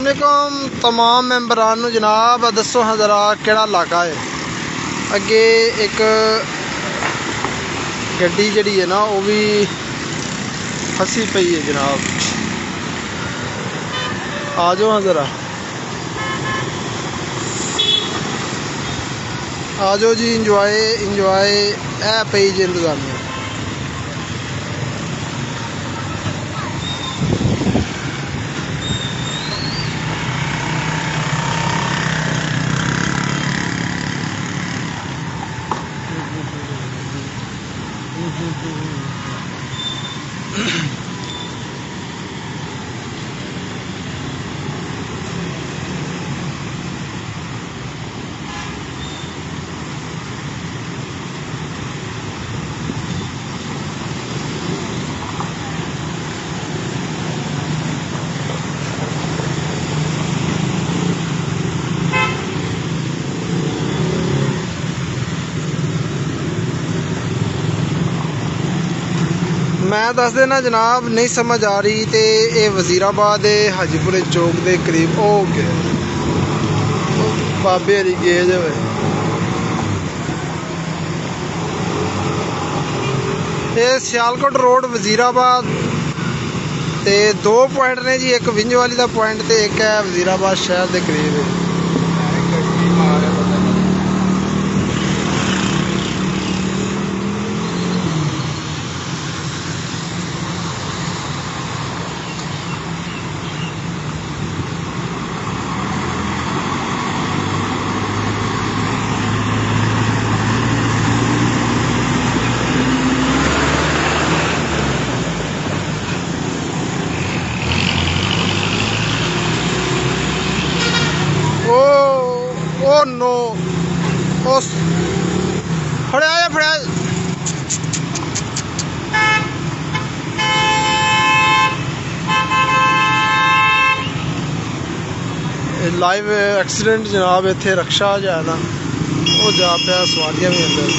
तमाम मैंबरान जनाब दसो हाँ जरा केड़ा इलाका है। अगे एक गड्डी जड़ी है ना वो भी फसी पई है जनाब। आ जाओ हाँ जरा आ जाओ जी। इंजॉय इंजॉय है पई जी इंतजामिया। मैं दस देना जनाब नहीं समझ आ रही तो ये वजीराबाद हाजीपुर चौक के करीब ओ गए बाबे हरी गेज है। ये सियालकोट रोड वजीराबाद ते दो पॉइंट ने जी। एक विंज वाली का पॉइंट तो एक है वजीराबाद शहर के करीब है। ओ नो ओ फड़ाया फड़ाया। लाइव एक्सीडेंट जनाब। इत्थे रक्षा जो है ना वो जा पाया सवारियां भी अंदर।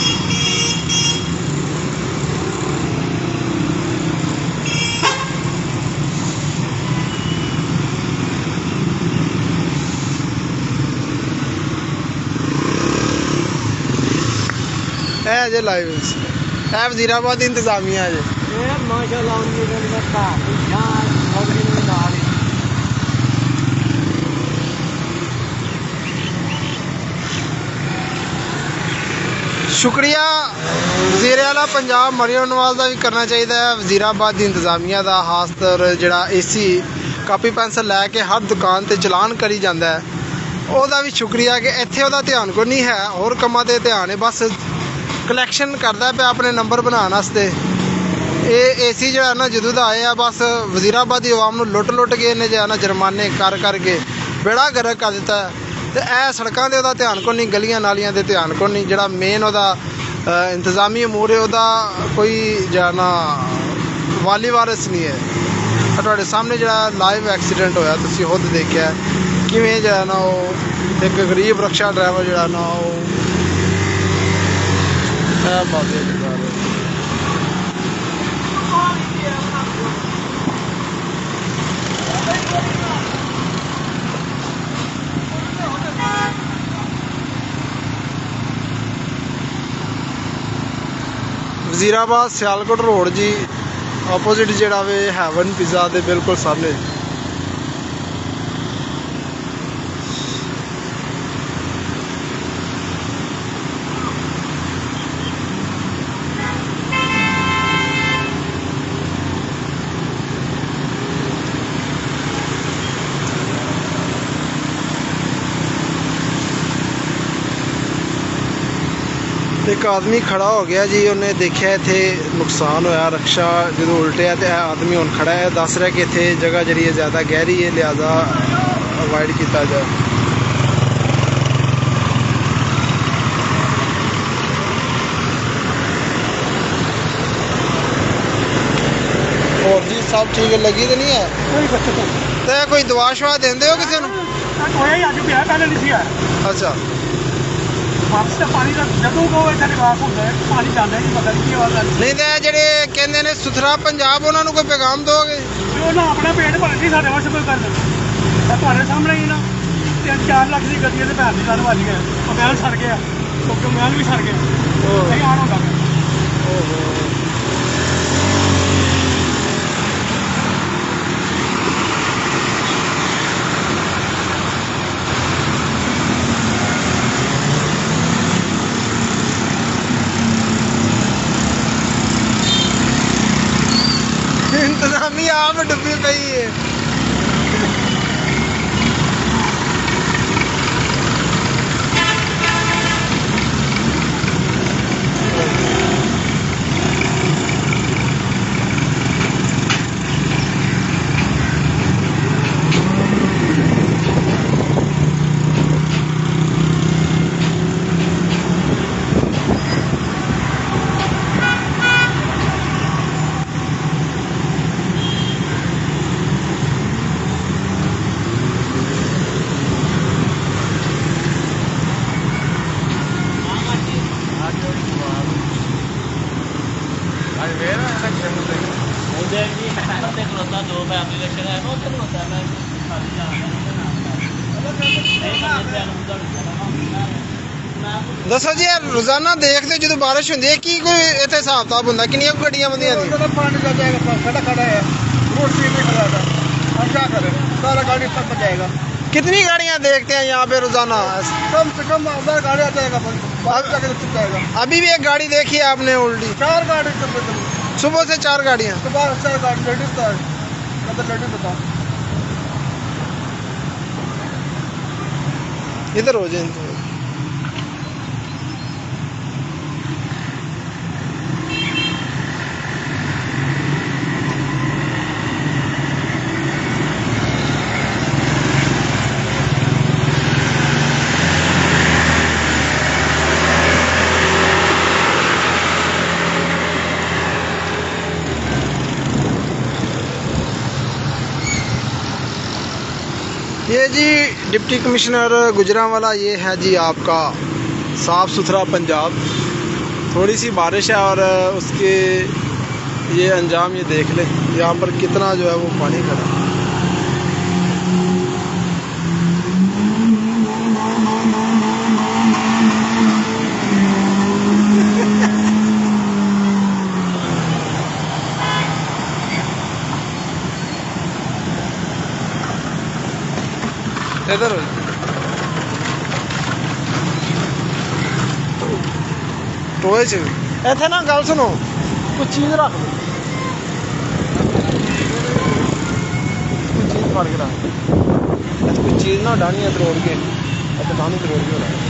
है जे लाइव है वजीराबाद इंतजामिया जे माशाल्लाह। शुक्रिया वज़ीर आला पंजाब मरियम नवाज का भी करना चाहिए वजीराबाद की इंतजामिया का। खासतौर जड़ा AC कापी पेंसिल लैके हर दुकान पर चलान करी जाता है वह भी शुक्रिया कि इत्थे वह ध्यान को नहीं है होर कमां ते ध्यान है। बस कलैक्शन करता पे अपने नंबर बनाने वास्ते। ये AC जो है ना जदों दा आए बस वजीराबाद की आवाम को लुट लुट के इन्हें जो है ना जुर्माने कर करके बेड़ा गर्क कर दिता है। तो यह सड़कों के वह ध्यान को नहीं गलियां नालियां के ध्यान को नहीं। जड़ा मेन वह इंतजामी अमूर है वह कोई जो है ना वाली वारिस नहीं है। तुहाडे सामने जड़ा लाइव एक्सीडेंट होया तुसीं खुद देखिया किवें जो है ना वो एक गरीब रक्षा ड्राइवर जो है ना वो बाबे वजीराबाद सियालकोट रोड जी ऑपोजिट जड़ा वे हैवन पिज़्ज़ा के बिल्कुल सामने। एक आदमी खड़ा हो गया जी। उन्हें देखा इत्थे नुकसान होया रक्षा जो उल्टिया तो आदमी हुण खड़ा है दस रहा कि इत्थे जगह जी ज़्यादा गहरी है लिहाजा अवॉइड किया जाए। और जी सब ठीक है लगी तो नहीं है तो कोई दवा शवा देंदे हो किसी को? अच्छा वापस तो पानी का जदों को इतना निकास होता है पानी जाता ही पता नहीं क्या नहीं तो जेडे कहते हैं सुथरा पंजाब उन्होंने कोई पैगाम दोगे जो ना अपना पेट भरने साढ़े वास्ते कोई कर ਇਹ ਤੁਹਾਡੇ ਸਾਹਮਣੇ ਹੀ ਨਾ 3-4 ਲੱਖ ਦੀ ਗੱਡੀ ਤੇ ਭੈਣ ਦੀ ਗੱਲ ਵੱਜ ਗਿਆ ਕਮੈਨ ਸੜ ਗਿਆ ਕਮੈਨ ਵੀ ਸੜ ਗਿਆ ਨਹੀਂ ਆਣ ਹੁੰਦਾ इंतजामिया आप डुबी पई है। दसो जी रोजाना देखते जो बारिश होंगी है की कोई इतने हिसाब किताब होंगे कितनी गड्डियां बंदियां पानी का जाएगा खड़ा खड़ा है रोड से नहीं खड़ा था हम क्या करें सारा गाड़ी तक जाएगा कितनी गाड़ियां देखते हैं यहाँ पे रोजाना कम से कम 10 गाड़ियां जाएगा जाएगा अभी भी एक गाड़ी देखी है आपने उल्टी 4 गाड़ी सुबह से 4 गाड़ियां सुबह 4 गाड़ी लेडीज था मतलब लेडीज था इधर हो जाए ये जी डिप्टी कमिश्नर गुजरांवाला ये है जी आपका साफ़ सुथरा पंजाब। थोड़ी सी बारिश है और उसके ये अंजाम ये देख लें यहाँ पर कितना जो है वो पानी खड़ा है। इधर हो टोए से इतने ना गल सुनो कुछ चीज़ रख दो कुछ चीज़ फड़ के रख कुछ चीज़ ना डानी है तरोड़ के डानी तरोड़ के हो रहा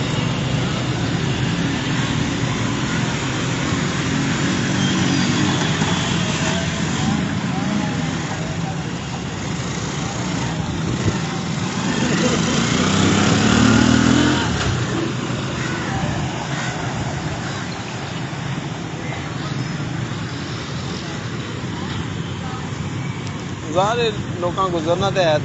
ज़ाहिर लोगों गुजरना तो है।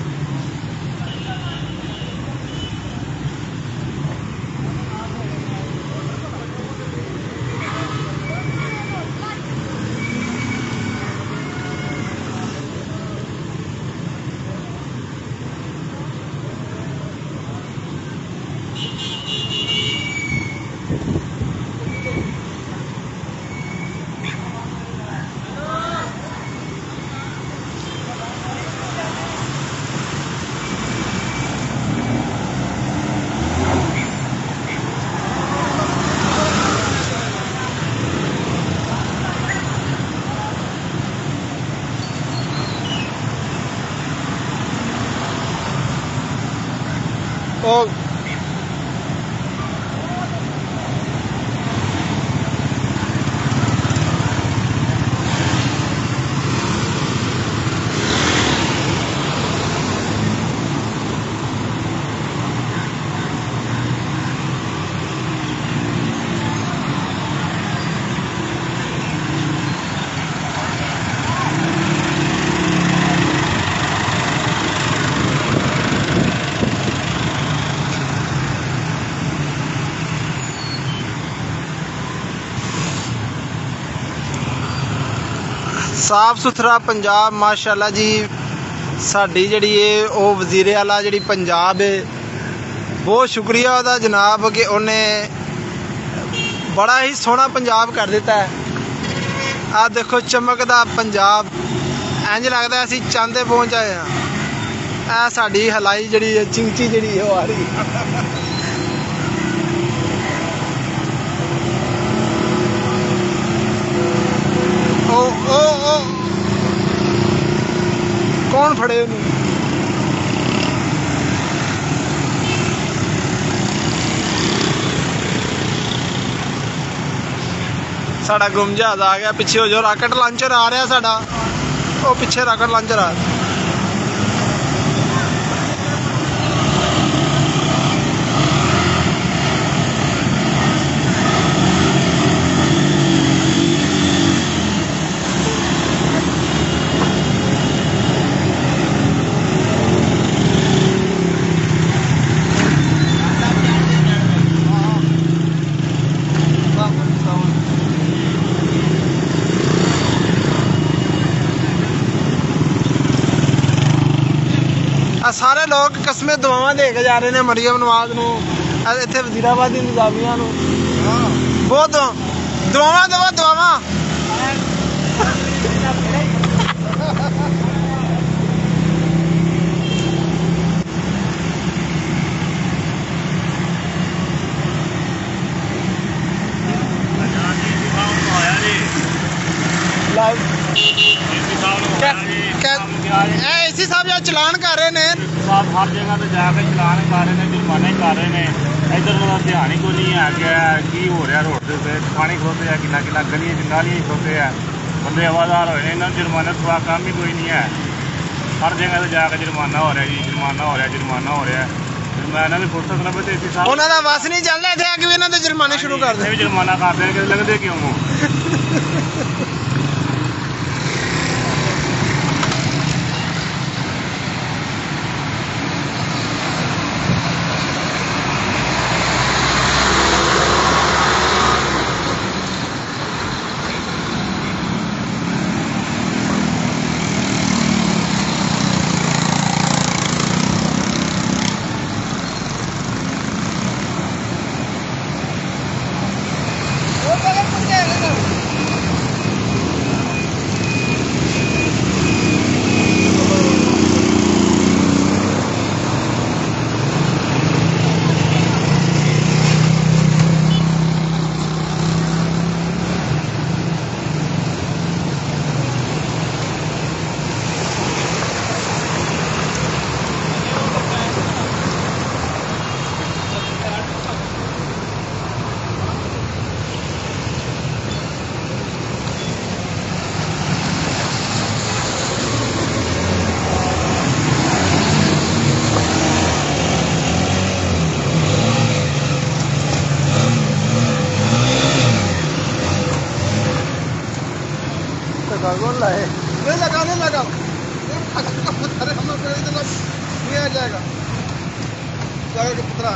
और साफ़ सुथरा पंजाब माशाल्लाह जी। ਸਾਡੀ ਜਿਹੜੀ ਇਹ ਉਹ ਵਜ਼ੀਰ ਆਲਾ ਜਿਹੜੀ ਪੰਜਾਬ ਹੈ, ਬਹੁਤ ਸ਼ੁਕਰੀਆ ਉਹਦਾ ਜਨਾਬ ਕਿ ਉਹਨੇ ਬੜਾ ਹੀ ਸੋਹਣਾ ਪੰਜਾਬ ਕਰ ਦਿੱਤਾ ਹੈ। ਆਹ ਦੇਖੋ ਚਮਕਦਾ ਪੰਜਾਬ, ਇੰਝ ਲੱਗਦਾ ਅਸੀਂ ਚੰਦ ਤੇ ਪਹੁੰਚ ਆਏ ਹਾਂ। ਇਹ ਸਾਡੀ ਹਲਾਈ ਜਿਹੜੀ ਹੈ, ਚਿੰਚੀ ਜਿਹੜੀ ਉਹ ਆ ਰਹੀ ਉਹ ਕੌਣ ਫੜੇ ਉਹਨੂੰ? ਸਾਡਾ ਗੁੰਮ ਜਹਾਜ਼ ਆ ਗਿਆ। ਪਿੱਛੇ ਹੋ ਜੋ ਰਾਕਟ ਲਾਂਚਰ ਆ ਰਿਹਾ ਸਾਡਾ, ਉਹ ਪਿੱਛੇ ਰਾਕਟ ਲਾਂਚਰ ਆ ਰਿਹਾ। ਸਾਰੇ ਲੋਕ ਕਸਮੇ ਦੁਆਵਾਂ ਦੇ ਕੇ ਜਾ ਰਹੇ ਨੇ ਮਰੀਮ ਨਵਾਜ਼ ਨੂੰ, ਇੱਥੇ ਵਜ਼ੀਰਾਬਾਦ ਦੀ ਇੰਤਜ਼ਾਮੀਆਂ ਨੂੰ ਬਹੁਤ ਦੁਆਵਾਂ ਦੁਆਵਾਂ। ਏਸੀ ਸਾਹਿਬ ਜਿਹੜਾ ਚਲਾਨ ਕਰ ਰਹੇ ਨੇ, ਹਰ ਜਗ੍ਹਾ ਤੇ ਜਾ ਕੇ ਚਲਾਨ ਕਰ ਰਹੇ ਨੇ, ਜੁਰਮਾਨੇ ਕਰ ਰਹੇ ਨੇ। ਇੱਧਰ ਮੇਰਾ ਧਿਆਨ ਹੀ ਕੋਈ ਨਹੀਂ ਹੈ ਕਿ ਕੀ ਹੋ ਰਿਹਾ ਰੋਡ ਦੇ ਉੱਤੇ। ਪਾਣੀ ਖੋਤੇ ਆ, ਕਿੰਨਾ ਗਲੀਆਂ ਨਾਲੀਆਂ ਖੋਤੇ ਆ, ਬੰਦੇ ਆਵਾਜ਼ਾਰ ਹੋਏ ਨੇ। ਇਹਨਾਂ ਨੂੰ ਜੁਰਮਾਨੇ ਤੋਂ ਕੰਮ ਹੀ ਕੋਈ ਨਹੀਂ ਹੈ। ਹਰ ਜਗ੍ਹਾ ਤੇ ਜਾ ਕੇ ਜੁਰਮਾਨਾ ਹੋ ਰਿਹਾ ਜੀ, ਜੁਰਮਾਨਾ ਹੋ ਰਿਹਾ, ਜੁਰਮਾਨਾ ਹੋ ਰਿਹਾ। ਮੈਂ ਇਹਨਾਂ ਦੀ ਫੁਰਸਤ ਲੱਭੇ ਤੇ ਏਸੀ ਸਾਹਿਬ ਉਹਨਾਂ ਦਾ ਵਸ ਨਹੀਂ ਚੱਲਦਾ ਇੱਥੇ ਆ ਕੇ ਵੀ ਇਹਨਾਂ ਦੇ ਜੁਰਮਾਨੇ ਸ਼ੁਰੂ ਕਰ ਦੇ। ਵੀ ਜੁਰਮਾਨਾ ਕਰਦੇ ਨੇ, ਲੱਗਦੇ ਕਿਉਂ ਹੋ? लगा अरे हम लोग नहीं आ जाएगा के पुतरा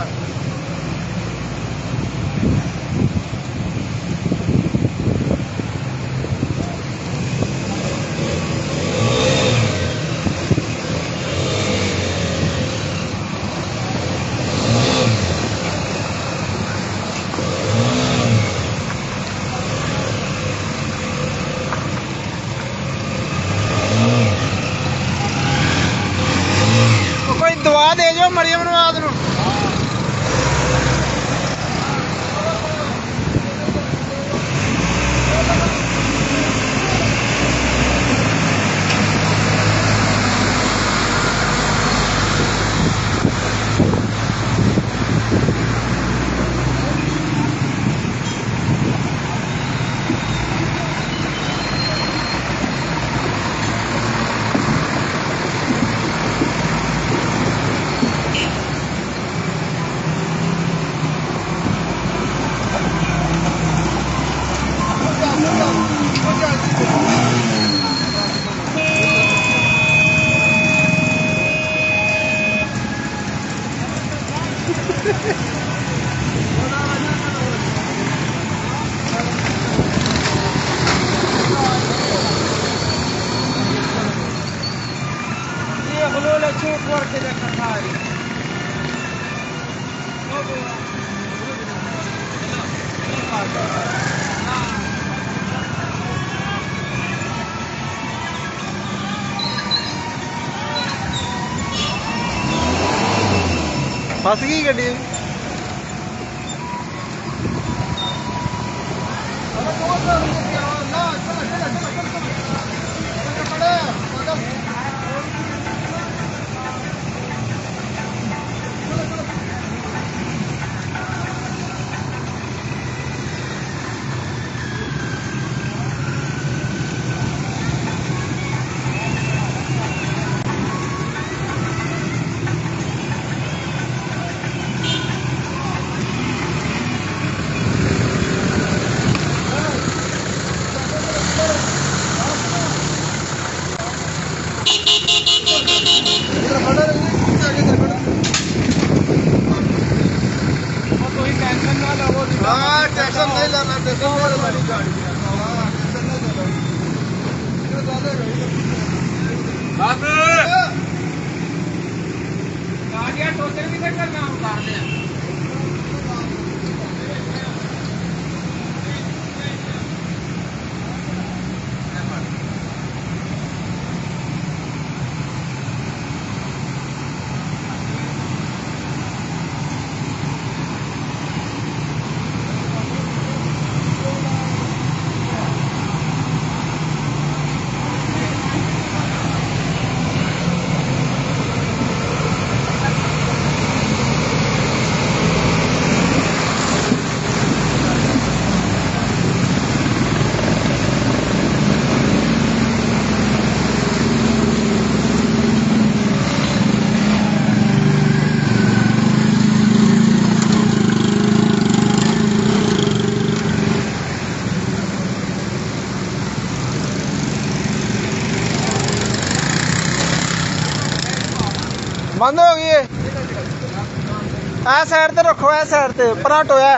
दे जो मरियम नवाज नूं ਫਸ ਗਈ ਗੱਡੀ कोई टेंशन ना लो। हाँ टेंशन नहीं लेना, टेंशन नहीं लेना गाड़ी टोटल भी नहीं करना उतार दे। बंद हो गई है। ए साइड ते रखो, ए साइड ते पराटो है।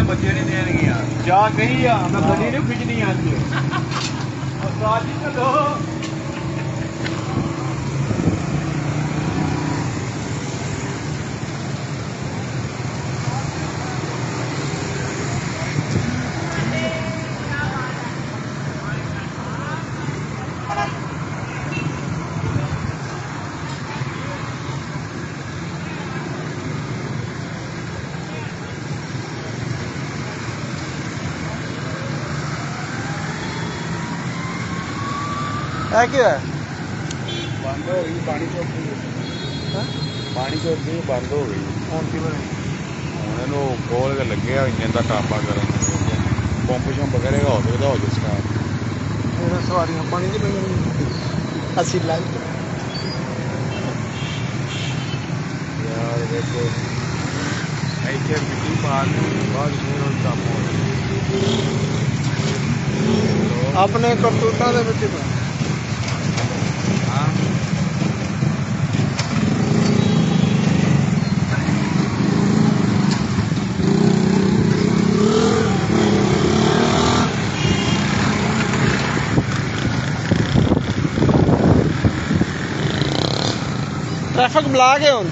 बच्चे नहीं देनगियां जा कही आ मैं गड्डी नहीं खिंचनी आती साजी चलो क्या है? बंद हो गई पानी चौकी पानी चौकी बंद हो गई कौन सी बने? ਹੁਣ ਇਹਨੂੰ ਖੋਲ ਕੇ ਲੱਗਿਆ ਇੰਜਨ ਦਾ ਟਾਪਾ ਕਰਨ ਪੰਪ ਸ਼ੰਪ ਕਰੇਗਾ ਹੋ ਸਕਦਾ ਹੋ ਜੇ ਸਟਾਰਟ मेरा सवारियां पानी की बनी 80 लाख ਯਾਰ ਦੇਖੋ ਇੱਥੇ ਮਿੱਟੀ ਪਾਣੀ ਬਾਅਦ ਫਿਰ ਉਹ ਕੰਮ ਹੋ अपने करतूतां दे विच ही ट्रैफिक बुला के हुन